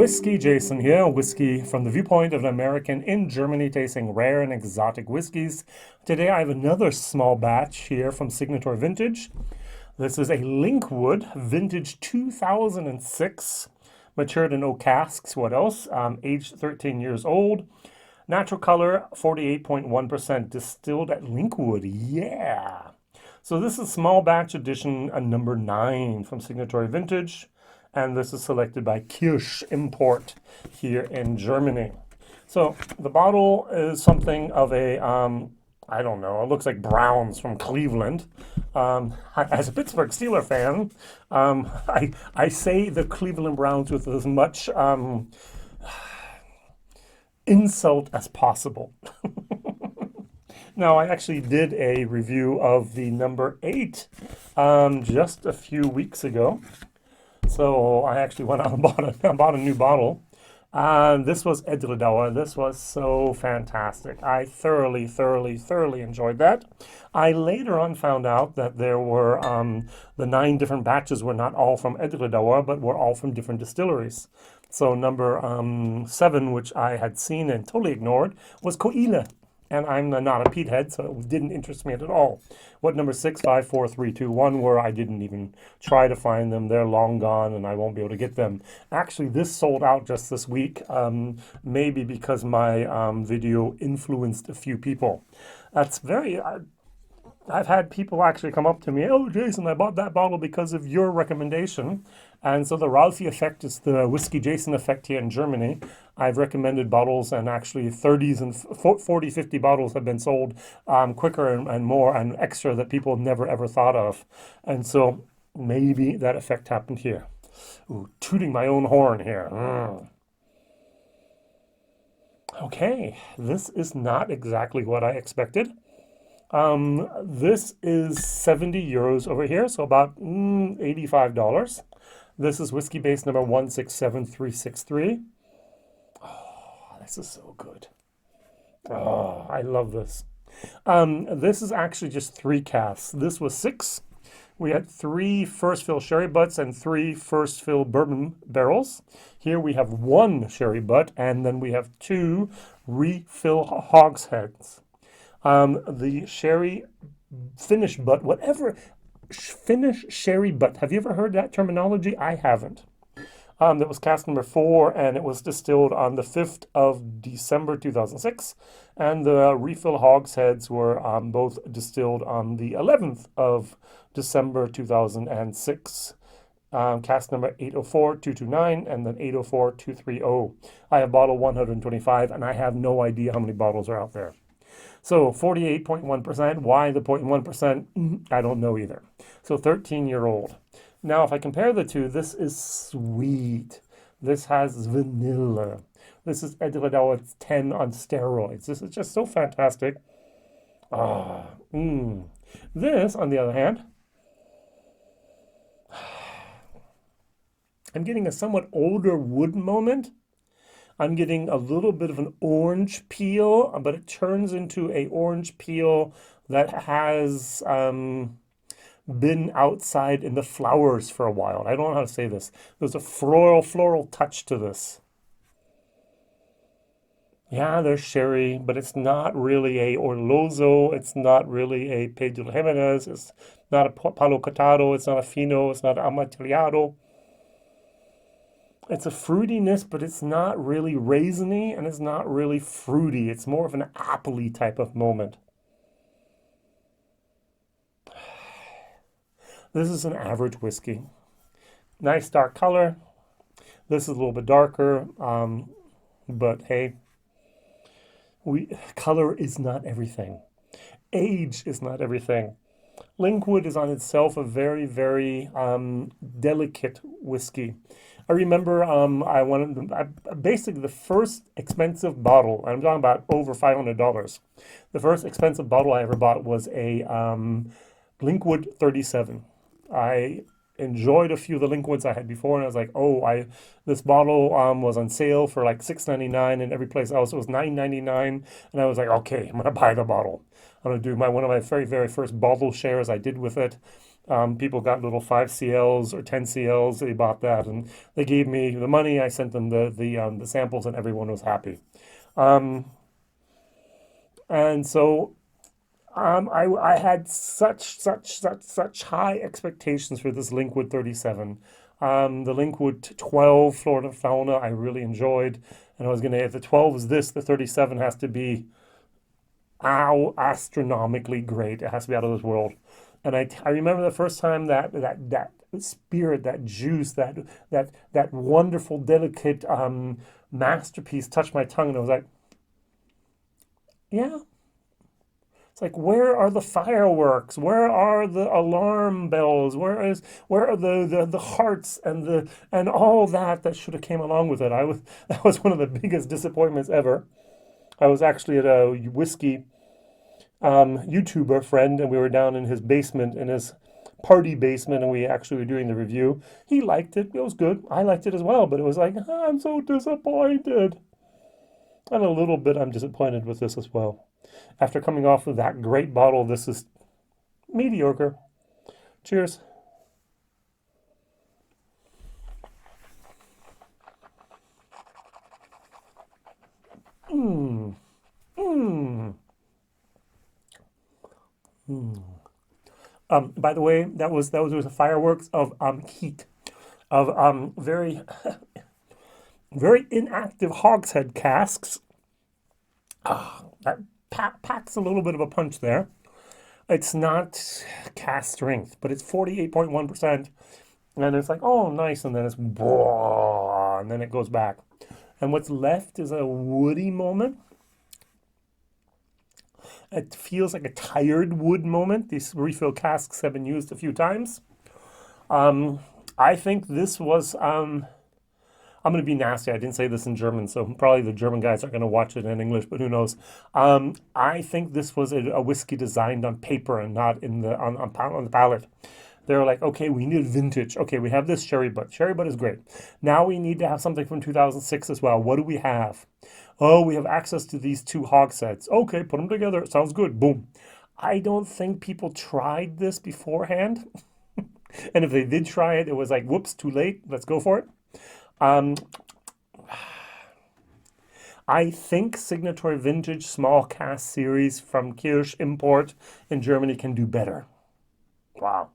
WhiskyJason here, whiskey from the viewpoint of an American in Germany tasting rare and exotic whiskeys. Today I have another small batch here from Signatory Vintage. This is a Linkwood Vintage 2006, matured in oak casks. What else? Aged 13 years old. Natural color, 48.1%, distilled at Linkwood. Yeah! So this is small batch edition number 9 from Signatory Vintage. And this is selected by Kirsch Import here in Germany. So the bottle is something of a, I don't know, it looks like Browns from Cleveland. As a Pittsburgh Steelers fan, I say the Cleveland Browns with as much insult as possible. Now, I actually did a review of the number 8 just a few weeks ago. So I actually went out and bought a new bottle. This was Edredauer. This was so fantastic. I thoroughly enjoyed that. I later on found out that there were the 9 different batches were not all from Edredauer, but were all from different distilleries. So number 7, which I had seen and totally ignored, was Koile. And I'm not a peat head, so it didn't interest me at all. What number 6, 5, 4, 3, 2, 1 were, I didn't even try to find them. They're long gone, and I won't be able to get them. Actually, this sold out just this week, maybe because my video influenced a few people. That's very... I've had people actually come up to me, oh, Jason, I bought that bottle because of your recommendation. And so the Ralphie effect is the WhiskyJason effect here in Germany. I've recommended bottles, and actually 30s and 40, 50 bottles have been sold quicker and more and extra that people never ever thought of. And so maybe that effect happened here. Ooh, tooting my own horn here. Okay, this is not exactly what I expected. This is 70 euros over here, so about $85. This is whiskey base number 167363. Oh, this is so good. Oh, I love this. This is actually just 3 casks. This was 6. We had 3 first fill sherry butts and 3 first fill bourbon barrels. Here we have 1 sherry butt, and then we have 2 refill hogsheads. The sherry finish butt, whatever, finish sherry butt. Have you ever heard that terminology? I haven't. That was cask number 4, and it was distilled on the 5th of December 2006. And the refill hogsheads were both distilled on the 11th of December 2006. Cask number 804229 and then 804230. I have bottle 125, and I have no idea how many bottles are out there. So 48.1%. Why the 0.1%? I don't know either. So 13-year-old. Now, if I compare the two, this is sweet. This has vanilla. This is Edredauer 10 on steroids. This is just so fantastic. This, on the other hand, I'm getting a somewhat older wood moment. I'm getting a little bit of an orange peel, but it turns into a orange peel that has been outside in the flowers for a while. I don't know how to say this. There's a floral touch to this. Yeah, there's sherry, but it's not really a Orlozo. It's not really a Pedro Jimenez. It's not a Palo Cortado. It's not a Fino. It's not a Amontillado. It's a fruitiness, but it's not really raisiny, and it's not really fruity. It's more of an apple-y type of moment. This is an average whiskey. Nice dark color. This is a little bit darker, but hey, color is not everything. Age is not everything. Linkwood is on itself a very delicate whiskey. I remember basically the first expensive bottle, I'm talking about over $500. The first expensive bottle I ever bought was a Linkwood 37. I enjoyed a few of the Linkwoods I had before, and I was like, oh, this bottle was on sale for like $6.99, and every place else it was $9.99, and I was like, okay, I'm gonna buy the bottle. I'm gonna do one of my very first bottle shares I did with it. People got little 5 CLs or 10 CLs. They bought that, and they gave me the money. I sent them the samples, and everyone was happy. Um, and so I had such high expectations for this Linkwood 37. The Linkwood 12 Florida Fauna I really enjoyed, and I was gonna, if the 12 is this, the 37 has to be astronomically great. It has to be out of this world. And I remember the first time that spirit, that juice, that wonderful, delicate masterpiece touched my tongue, and I was like, yeah. It's like, where are the fireworks? Where are the alarm bells? Where are the hearts and all that should have came along with it? That was one of the biggest disappointments ever. I was actually at a whiskey YouTuber friend, and we were down in his basement, in his party basement, and we actually were doing the review. He liked it. It was good. I liked it as well, but it was like, I'm so disappointed. And a little bit I'm disappointed with this as well. After coming off of that great bottle, this is mediocre. Cheers. Mmm. Mmm. Mmm. By the way, that was a fireworks of heat, of very very inactive hogshead casks. That packs a little bit of a punch there. It's not cask strength, but it's 48.1%. And it's like, oh, nice. And then it's, and then it goes back. And what's left is a woody moment. It feels like a tired wood moment. These refill casks have been used a few times. I think this was, I'm going to be nasty. I didn't say this in German, so probably the German guys are going to watch it in English, but who knows? I think this was a whiskey designed on paper and not on the palate. They're like, okay, we need vintage. Okay, we have this sherry butt. Sherry butt is great. Now we need to have something from 2006 as well. What do we have? Oh, we have access to these 2 hogsheads. Okay, put them together. It sounds good. Boom. I don't think people tried this beforehand. And if they did try it, it was like, whoops, too late. Let's go for it. Um, I think Signatory Vintage Small Cask Series from Kirsch Import in Germany can do better. Wow.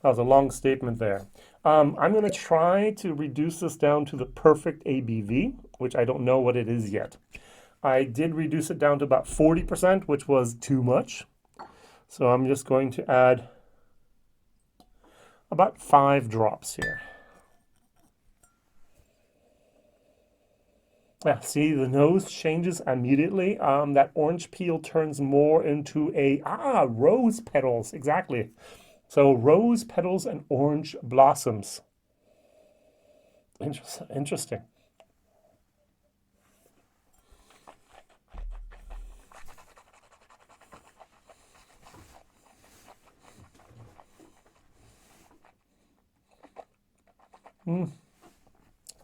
That was a long statement there. I'm going to try to reduce this down to the perfect ABV, which I don't know what it is yet. I did reduce it down to about 40%, which was too much. So I'm just going to add about 5 drops here. Yeah, see, the nose changes immediately. That orange peel turns more into rose petals, exactly. So rose petals and orange blossoms. Interesting.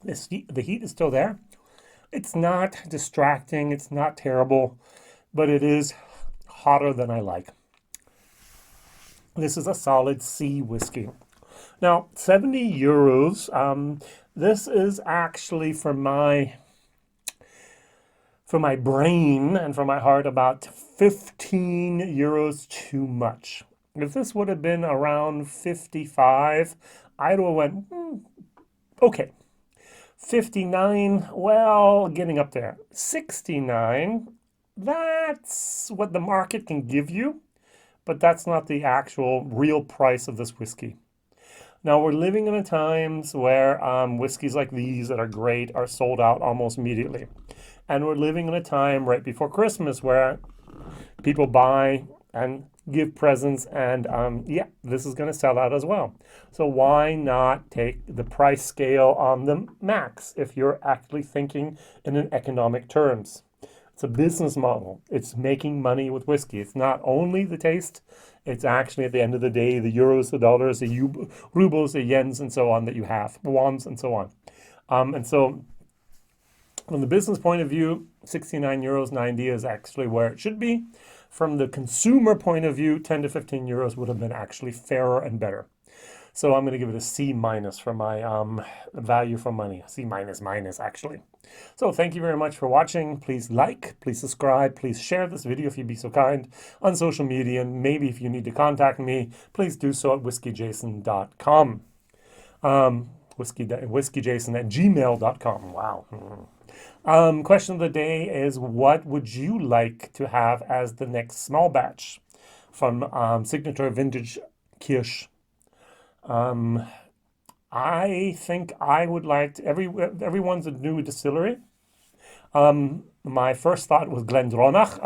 The heat is still there. It's not distracting, it's not terrible, but it is hotter than I like. This is a solid C whiskey. Now, 70 euros. This is actually for my brain and for my heart about 15 euros too much. If this would have been around 55, I'd have went, okay. 59, well, getting up there. 69, that's what the market can give you, but that's not the actual real price of this whiskey. Now, we're living in a times where whiskeys like these that are great are sold out almost immediately. And we're living in a time right before Christmas where people buy and give presents, and yeah, this is going to sell out as well. So why not take the price scale on the max if you're actually thinking in an economic terms? It's a business model. It's making money with whiskey. It's not only the taste, it's actually at the end of the day the euros, the dollars, the rubles, the yens, and so on that you have, wons, and so on. And so from the business point of view, 69 euros 90 is actually where it should be. from the consumer point of view, 10 to 15 euros would have been actually fairer and better. So I'm going to give it a C minus for my value for money. C minus minus, actually. So thank you very much for watching. Please like, please subscribe, please share this video if you'd be so kind on social media. And maybe if you need to contact me, please do so at WhiskyJason.com. WhiskyJason@gmail.com. Wow. Question of the day is, what would you like to have as the next small batch from Signatory Vintage Kirsch? I think I would like to, everyone's a new distillery. My first thought was Glendronach,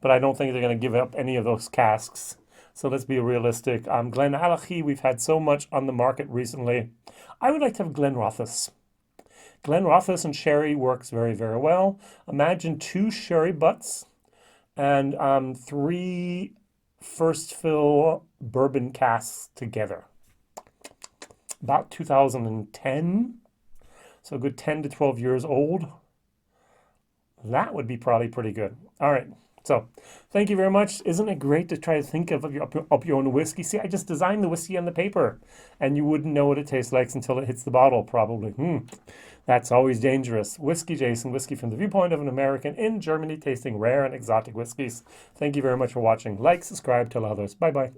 but I don't think they're going to give up any of those casks. So let's be realistic. Glenallachie, we've had so much on the market recently. I would like to have Glenrothes. Glenrothes and sherry works very, very well. Imagine 2 sherry butts and 3 first fill bourbon casks together. About 2010, so a good 10 to 12 years old. That would be probably pretty good. All right, so thank you very much. Isn't it great to try to think of up your own whiskey? See, I just designed the whiskey on the paper, and you wouldn't know what it tastes like until it hits the bottle, probably. That's always dangerous. Whiskey Jason, whiskey from the viewpoint of an American in Germany, tasting rare and exotic whiskeys. Thank you very much for watching. Like, subscribe, tell others. Bye-bye.